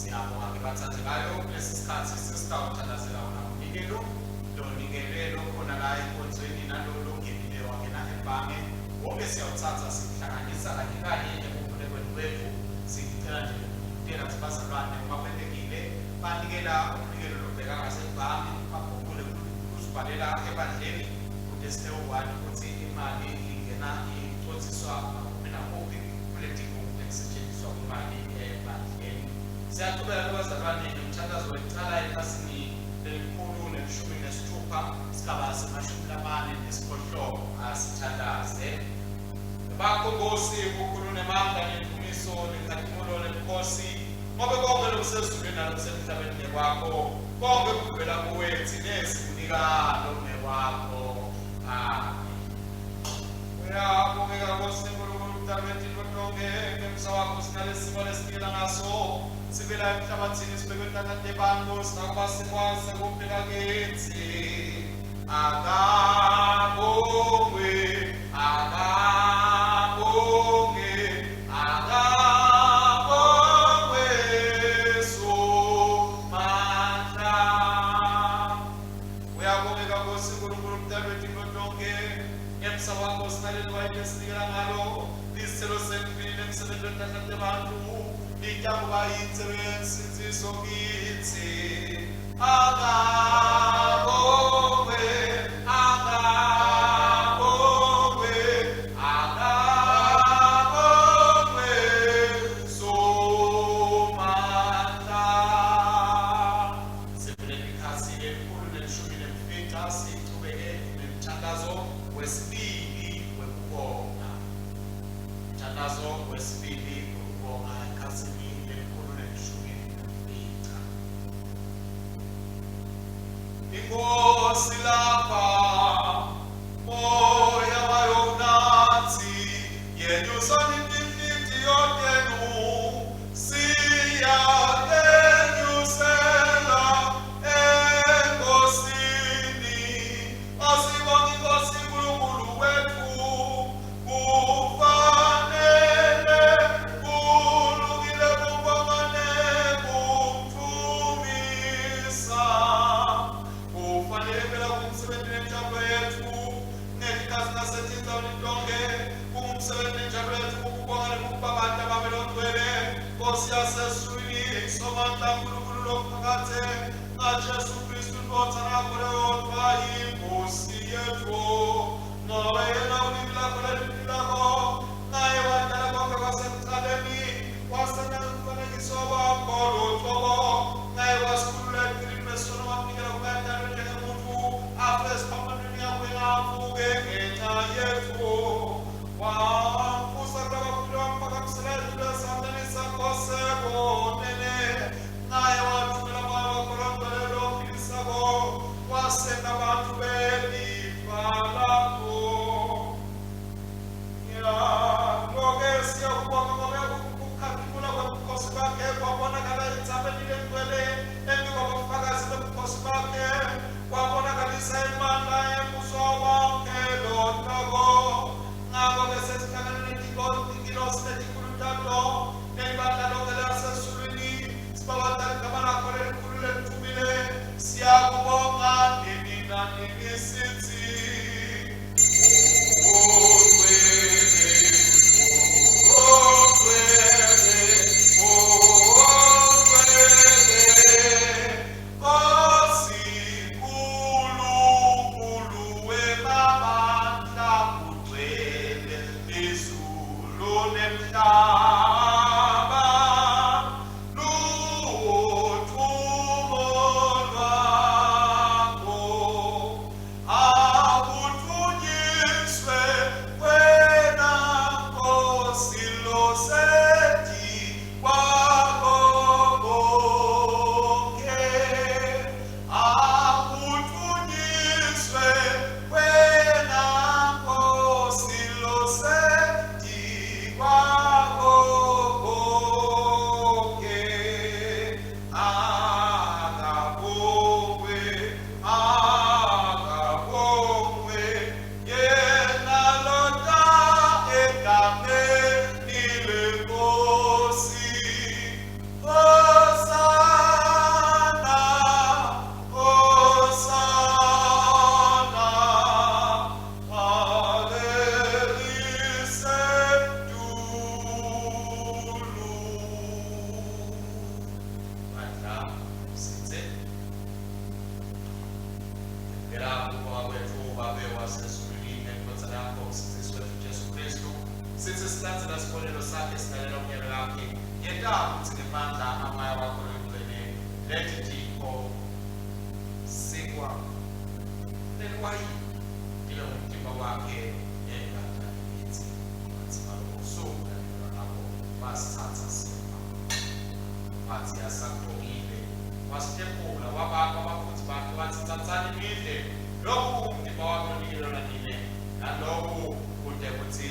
Siyabonga ke bathandekayo kulesi sikhathi sesizawuthandazela wona umnikelo. Lo nikelelo khona la enkonzweni nalolu ongenile wangena ebhange. Wonke siyawuthatha sikuhlanganisa kanye kanye ekukhulekweni kwethu. Sicela nje ukutela sibazalwane uma kwenzekile banikela umnikelo lobheka ngasebhange babhukule kusibhalela ebandleni ukuthi sithe-1 ukuthi imali ingena ixotsiswa mina kuphi kule dingo ukusetshenziswa kwemali ebandleni. Siyaqhubeka kubazalwane nomthandazo wecala ekhasini le-116 sigaba se-48 asithandaze. Bakho Nkosi ukhulu nemandla nemvumiso nenkathumulo nemkhosi ngoba konke lokusezulwini nalokusemhlabeni nekwakho konke kuvela kuwe thina sikunika lo nekwakho. Amen. Uyabongeka Nkosi uNkulunkulu Mdali wethu lonke ngemsa wakho sinalesimo lesiphila ngaso sivela emhlabathini sibekwe entanathe bantu sinakuba sikwazi ukuphila kithi. Akabongwe Babe wasezulwini enkosana yakho uMsindisi wethu Jesu Kristu sithi silandzela sibonelo sakhe silalela umyalo wakhe yenta ukuthi ngemandla amaya wakho lwengcwele lethi thixo sikwa lelwayi ilo umtimba wakhe engada ithi mathima lokusuku nabo basithatha sifa bathi yasakubongile wasitepula wabakho abafuthi bakhe wathi thathani nidle lokhu umtimba wakhe onikelo nanine nalokhu kude kuthi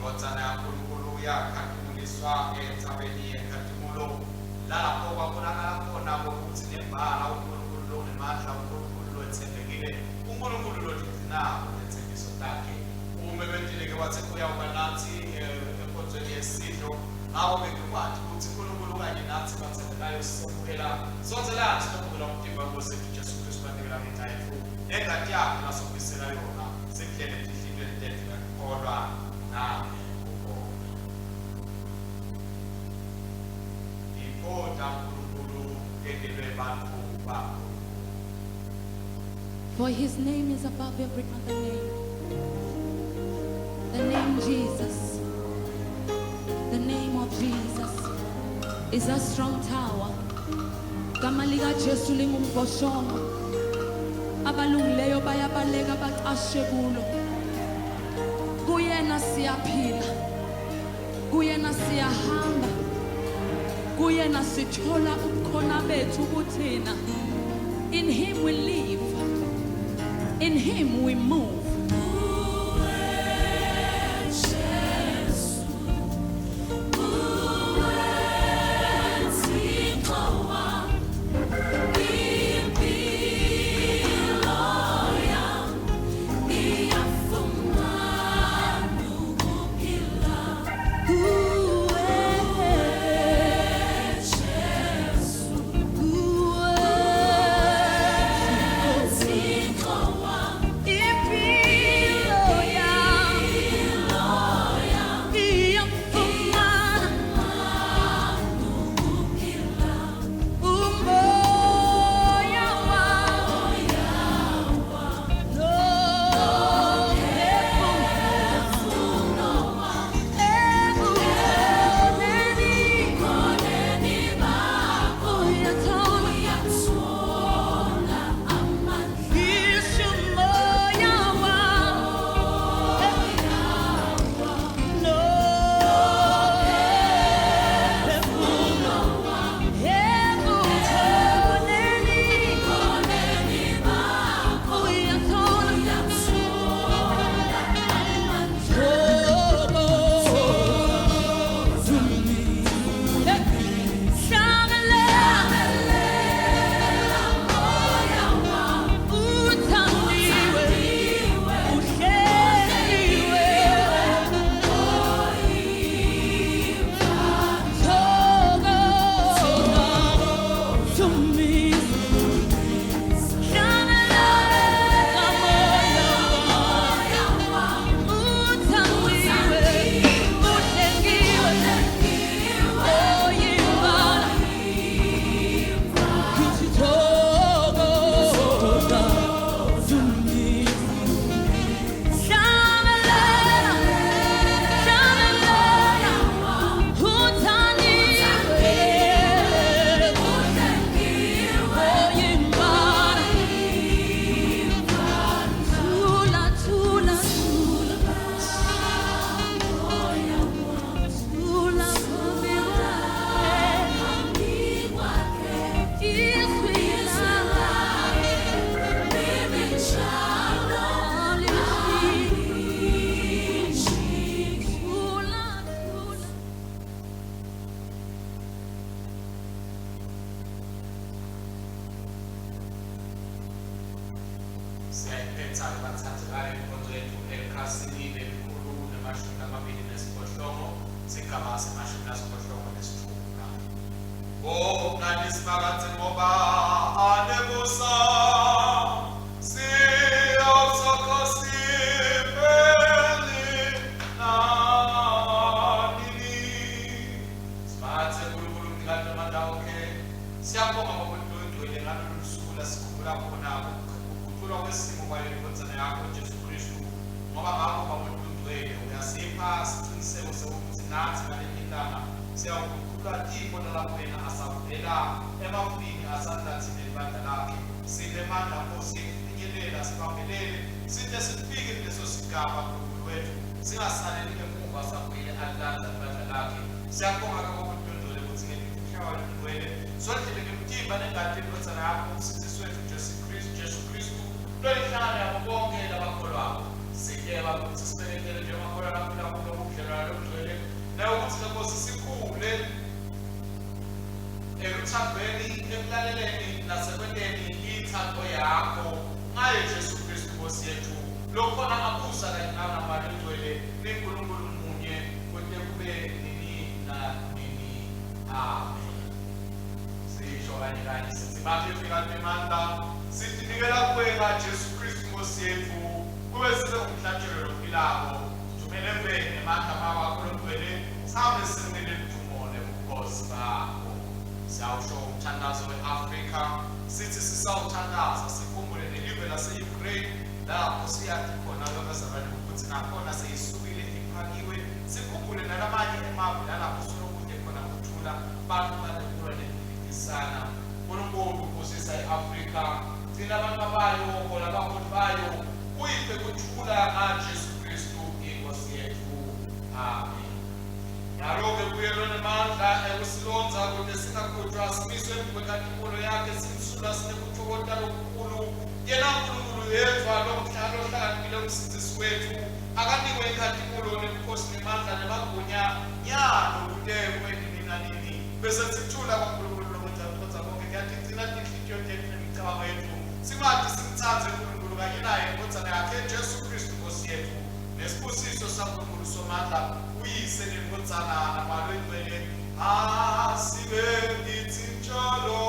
Inkonzana yaNkulunkulu yakhathuliswa entsabeni yenkathumulo lapho kwabonakala khona ukuthi nembala uNkulunkulu lo ngamandla uNkulunkulu lo ethembekile uNkulunkulu lo ligcinako lethembiso lakhe uma bentileke wathi uyawuba nathi enkonzweni yesidlo ngawo bekwathi ukuthi uNkulunkulu kanye nathi bathembekayo sizokhela sonke la sizokhela umtimba woSefu Jesu Kristu banikela ngethayifu engadi yakhe lasofisela yona sekuhlele ihlilo entethe kodwa nami For his name is above every other name. The name Jesus. The name of Jesus is a strong tower. Gama lika Jesu lingumboshongo. Abalungileyo bayabaleka baqashe kulo. Kuyena siyaphila. Kuyena siyahamba. Kuyena sithola ubukhona bethu kuthina. In him we live. In him we move. If siyayiphetha-ke bathathekale inkonzo yethu ekhasini elikhulu ne-28 sigaba se-86. Nani sibakathe ngoba anemusa siyawusokhosipeli nanini. Sibathe uNkulunkulu mkade amandawo-ke siyabonga ngokudwendwele ngalolu suku lasikhumbula khona ukukhutulwa kwesimo kwayo inkonzana yakho Jesu Kristu, ngoba ngakho babudwendwele uyasipha isiqiniseko sokuthi nathi ngale langa siyawukhuphula ikhona lakho wena asavela emafini asandathile libandla lakhe. Siphe manda Nkosi ekufinyelela sibambelele side sifike kuleso sigaba Nkulunkulu wethu, singasaleli emuva savile alilanda libandla lakhe. Siyabonga kakokudwendwele ukuthi ngelikhawa lidwele sondele ngemtimba nengadi inkonzana yakho umsindisi wethu Jesu Kristu lolihlangana yabo bonke labakholwayo. Siyeba ukuthi sibelekele njengamakholwa laphulaphula ubudlelwano lobudwele naye ukuthi Nkosi sikhule ekuthandweni ekulaleleni nasekwenteni ithando yakho ngaye Jesu Kristu Nkosi yethu. Lokhona abusa kanye namabali egcwele niNkulunkulu munye kude kube nini nanini. Amen. Sisho kanye kanye sithi bafika emandla sithi nikela kuwena Jesu Kristu Nkosi yethu kube size umhlatshelo lophilako jumele mvene emandla mawakho logcwele sabe sinele mthumone ubukhosi bakho. Siyawusho umthandazo we-Afrika sithi sisawuthandaza sikhumbule nelive lase-Ukraine lapho siyathi khona lokazalwane ukuthi nakhona seyisukile iphakiwe. Sikhumbule nalamanye emave lalapho silokude khona kuthula bantu banekulwa nephikisana. Nkulunkulu kusisa i-Afrika thina abantu bayo labaholi bayo kuyiphe kuthula ngaJesu Kristu inkosi yethu. Amen. Yaloke kuyelwe nemandla ekusilonza kude singakhutshwa simiswe kwekatimulo yakhe simsula sinekuthokoza lokukhulu. Yena Nkulunkulu yedwa lomhlalo ohlakaniphile umsindisi wethu akanikwe ikatimulo nebukhosi nemandla nemagunya nyalo kude kwenini nanini. Bese sithula kwaNkulunkulu lokwenza konke kuyathi gcina inhliziyo yethu nemicabango yethu singathi simthathe uNkulunkulu kanye naye inkonzana yakhe Jesu Kristu Nkosi yethu nesibusiso saNkulunkulu somandla uyise nenkonzana namalo egcwele asibe kithi njalo.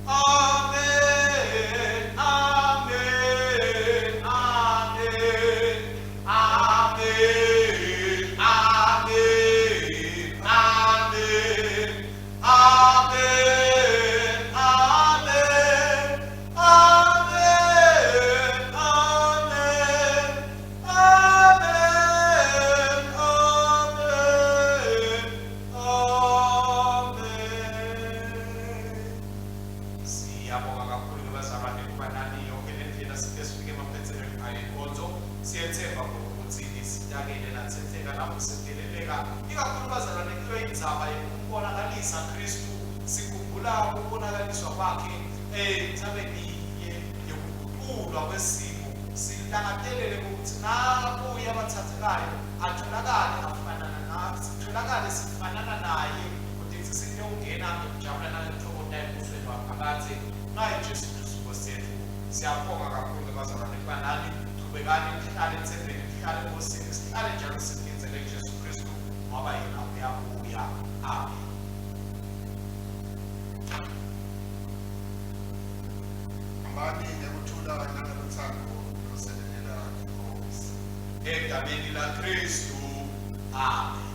Amen, amen, amen, amen, amen, amen, amen, amen, amen, amen, siyabonga kakhulu ngabazalwane kuba nani yonke lendlela sifike emaphethelweni ayo inkonzo. Siyethemba ukuthi sitakele nathetheka lapho sideleleka ikakhulu bazalwane kuyo indzaba yokubonakalisa Kristu. Sikhumbula ukubonakaliswa kwakhe entabeni yokuguqulwa kwesimo. Silangazelele ukuthi nakuye abathathekayo atholakale afanana nathi, sitholakale sifanana naye ukuthi sinokungena ngokujabula nangenhlokota ebusweni waphakathi ngaye Jesu Kristu Nkosi yethu. Siyabonga kakhulu abazalwane kuba nani qhubekani nihlale ethembeni nihlale enkosini sihlale njalo simenzele Jesu Kristu ngoba yena uyabuya. Amen. Amani nekuthula nangothando loselela inkosi. Egameni laKristu. Amen.